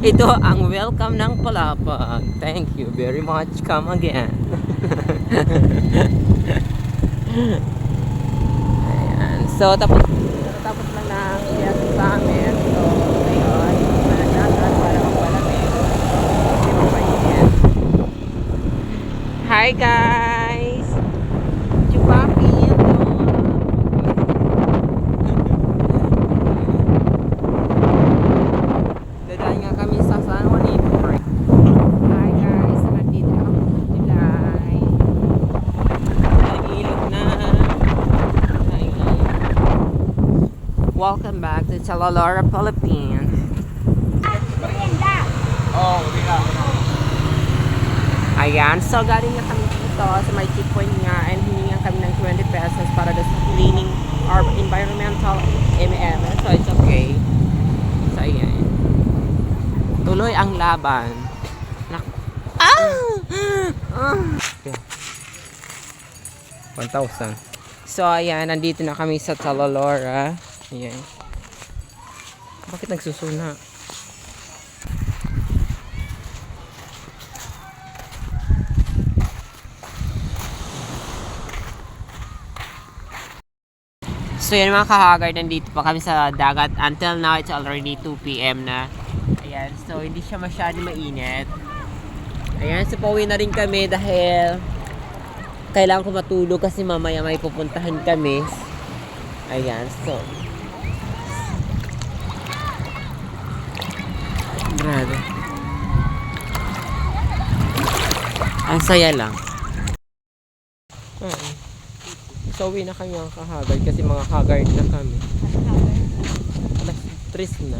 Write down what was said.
Ito ang welcome ng Palapag. Thank you very much. Come again. Ayan. So, tapos lang ng yes sa amin. So, ngayon, managdagan para magpalamig. Hindi mapainit. Hi guys! Chupapi! Dadaan nga kami sa San Juanito Park. Hi guys! Nandito ako sa July. Nag-ilog na. Welcome back to Chalalora, Philippines. Oh, hindi. Ayan, so galing nga kami dito sa may checkpoint nga and hiningan kami ng 20 pesos para sa cleaning or environmental MM. So it's okay. So ayan. Tuloy ang laban. Yeah. 1,000. So ayan, nandito na kami sa Chalalora. Ayan. Bakit nagsusuna? So yan mga kahagard, nandito pa kami sa dagat. Until now, it's already 2 PM na. Ayan, so hindi siya masyado mainit. Ayan, so pauwi na rin kami dahil kailangan ko matulog kasi mamaya may pupuntahan kami. Ayan, so grabe. Ang saya lang. So uwi na kami mga kahagard kasi mga hagard na kami. Alas 3 na.